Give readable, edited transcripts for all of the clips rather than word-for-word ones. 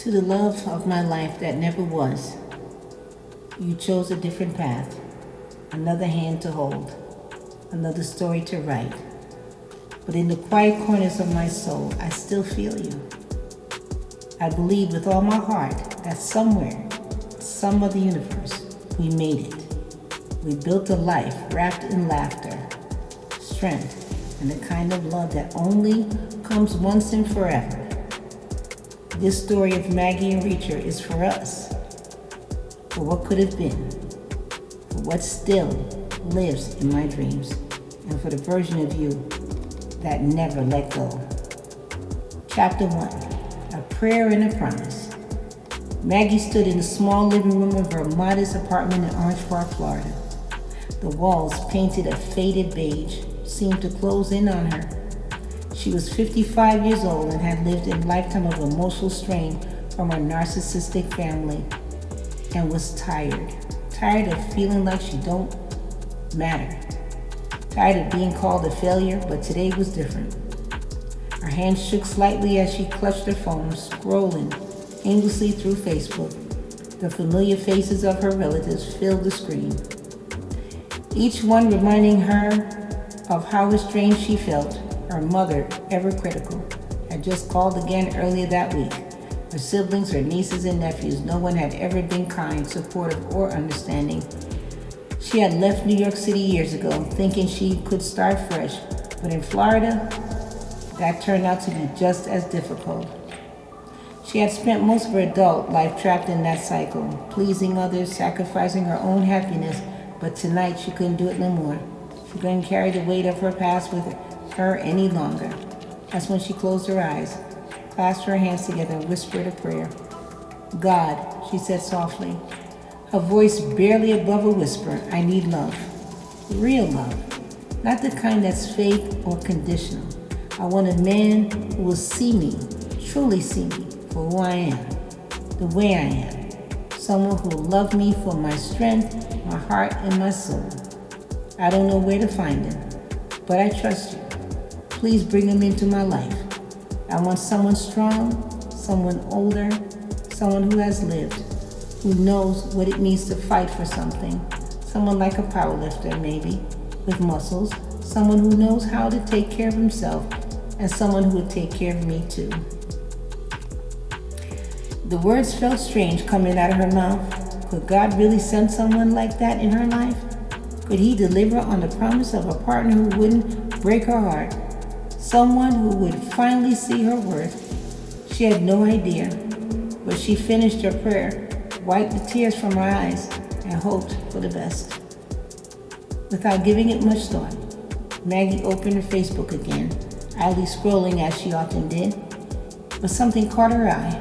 To the love of my life that never was, you chose a different path, another hand to hold, another story to write. But in the quiet corners of my soul, I still feel you. I believe with all my heart that somewhere, some other universe, we made it. We built a life wrapped in laughter, strength, and the kind of love that only comes once and forever. This story of Maggie and Reacher is for us, for what could have been, for what still lives in my dreams, and for the version of you that never let go. Chapter 1, A Prayer and a Promise. Maggie stood in the small living room of her modest apartment in Orange Park, Florida. The walls, painted a faded beige, seemed to close in on her. She was 55 years old and had lived a lifetime of emotional strain from her narcissistic family and was tired. Tired of feeling like she don't matter. Tired of being called a failure, but today was different. Her hands shook slightly as she clutched her phone, scrolling aimlessly through Facebook. The familiar faces of her relatives filled the screen, each one reminding her of how estranged she felt. Her mother, ever critical, had just called again earlier that week. Her siblings, her nieces and nephews, no one had ever been kind, supportive, or understanding. She had left New York City years ago, thinking she could start fresh, but in Florida, that turned out to be just as difficult. She had spent most of her adult life trapped in that cycle, pleasing others, sacrificing her own happiness, but tonight she couldn't do it no more. She couldn't carry the weight of her past with her any longer. That's when she closed her eyes, clasped her hands together, and whispered a prayer. God, she said softly, her voice barely above a whisper, I need love. Real love. Not the kind that's fake or conditional. I want a man who will see me, truly see me, for who I am, the way I am. Someone who will love me for my strength, my heart, and my soul. I don't know where to find him, but I trust you. Please bring him into my life. I want someone strong, someone older, someone who has lived, who knows what it means to fight for something. Someone like a powerlifter, maybe, with muscles. Someone who knows how to take care of himself, and someone who would take care of me too. The words felt strange coming out of her mouth. Could God really send someone like that in her life? Could he deliver on the promise of a partner who wouldn't break her heart? Someone who would finally see her worth? She had no idea, but she finished her prayer, wiped the tears from her eyes, and hoped for the best. Without giving it much thought, Maggie opened her Facebook again, idly scrolling as she often did, but something caught her eye.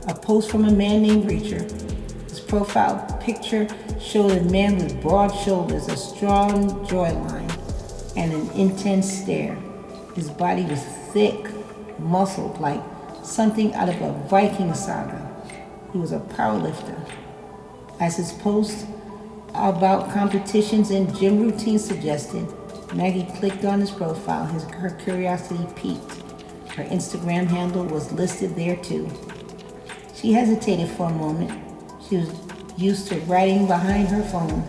A post from a man named Reacher. His profile picture showed a man with broad shoulders, a strong jawline, and an intense stare. His body was thick, muscled, like something out of a Viking saga. He was a powerlifter. As his post about competitions and gym routines suggested, Maggie clicked on his profile. Her curiosity piqued. Her Instagram handle was listed there too. She hesitated for a moment. She was used to writing behind her phone,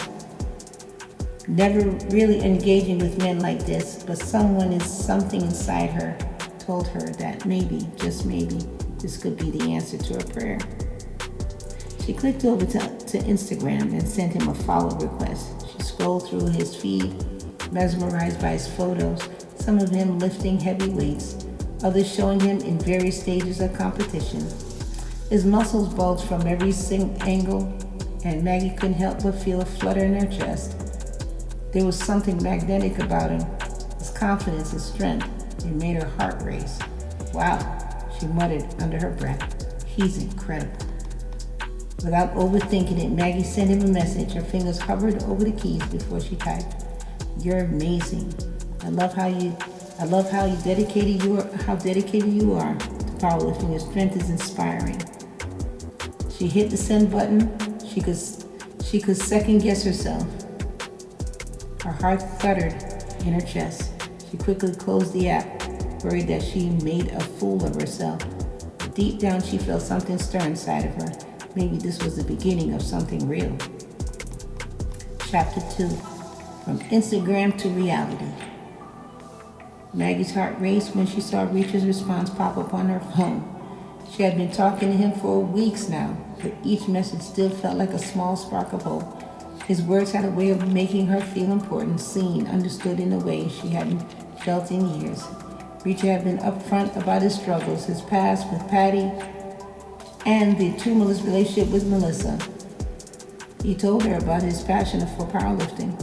never really engaging with men like this, but something inside her told her that maybe, just maybe, this could be the answer to her prayer. She clicked over to Instagram and sent him a follow request. She scrolled through his feed, mesmerized by his photos, some of him lifting heavy weights, others showing him in various stages of competition. His muscles bulged from every angle, and Maggie couldn't help but feel a flutter in her chest. There was something magnetic about him, his confidence, his strength. It made her heart race. Wow, she muttered under her breath. He's incredible. Without overthinking it, Maggie sent him a message. Her fingers hovered over the keys before she typed. You're amazing. I love how dedicated you are to powerlifting. Your strength is inspiring. She hit the send button. She could second guess herself. Her heart thundered in her chest. She quickly closed the app, worried that she made a fool of herself. Deep down, she felt something stir inside of her. Maybe this was the beginning of something real. Chapter 2. From Instagram to Reality. Maggie's heart raced when she saw Reacher's response pop up on her phone. She had been talking to him for weeks now, but each message still felt like a small spark of hope. His words had a way of making her feel important, seen, understood in a way she hadn't felt in years. Reacher had been upfront about his struggles, his past with Patty, and the tumultuous relationship with Melissa. He told her about his passion for powerlifting,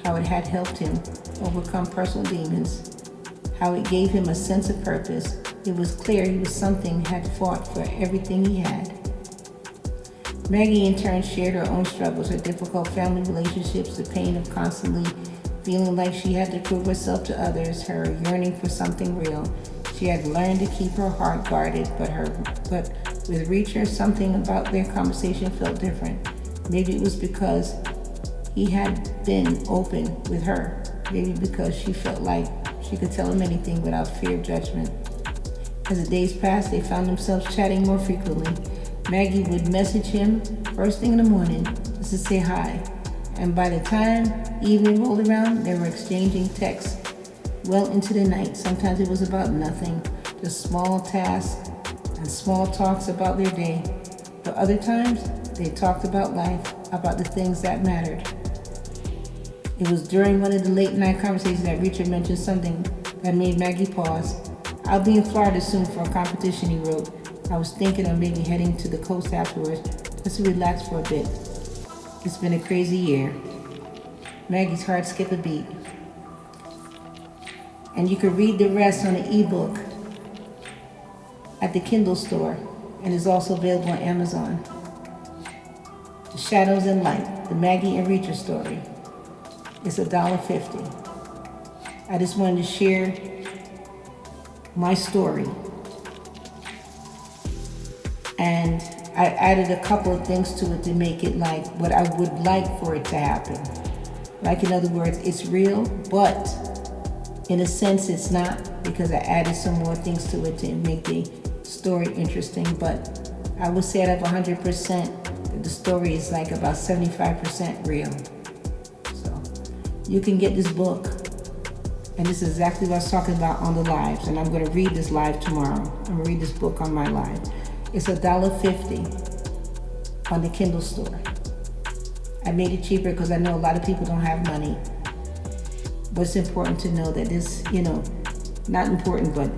how it had helped him overcome personal demons, how it gave him a sense of purpose. It was clear he was something had fought for everything he had. Maggie in turn shared her own struggles, her difficult family relationships, the pain of constantly feeling like she had to prove herself to others, her yearning for something real. She had learned to keep her heart guarded, but with Reacher, something about their conversation felt different. Maybe it was because he had been open with her. Maybe because she felt like she could tell him anything without fear of judgment. As the days passed, they found themselves chatting more frequently. Maggie would message him first thing in the morning just to say hi. And by the time evening rolled around, they were exchanging texts well into the night. Sometimes it was about nothing, just small tasks and small talks about their day. But other times, they talked about life, about the things that mattered. It was during one of the late night conversations that Richard mentioned something that made Maggie pause. "I'll be in Florida soon for a competition," he wrote. "I was thinking of maybe heading to the coast afterwards, just to relax for a bit. It's been a crazy year." Maggie's heart skipped a beat. And you can read the rest on an ebook at the Kindle store, and is also available on Amazon. The Shadows and Light, the Maggie and Reacher story. It's $1.50. I just wanted to share my story. And I added a couple of things to it to make it like what I would like for it to happen. Like, in other words, it's real, but in a sense it's not, because I added some more things to it to make the story interesting. But I would say out of 100%, the story is like about 75% real. So you can get this book, and this is exactly what I was talking about on the lives, and I'm going to read this live tomorrow. I'm going to read this book on my live. It's $1.50 on the Kindle store. I made it cheaper because I know a lot of people don't have money. But it's important to know that this, not important, but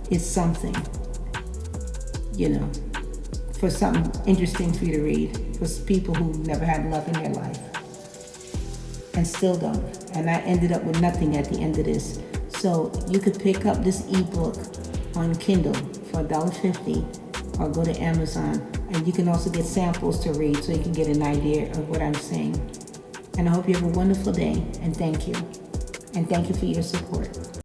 it's something, for something interesting for you to read, for people who never had love in their life and still don't. And I ended up with nothing at the end of this. So you could pick up this ebook on Kindle for $1.50 or go to Amazon. And you can also get samples to read so you can get an idea of what I'm saying. And I hope you have a wonderful day, and thank you. And thank you for your support.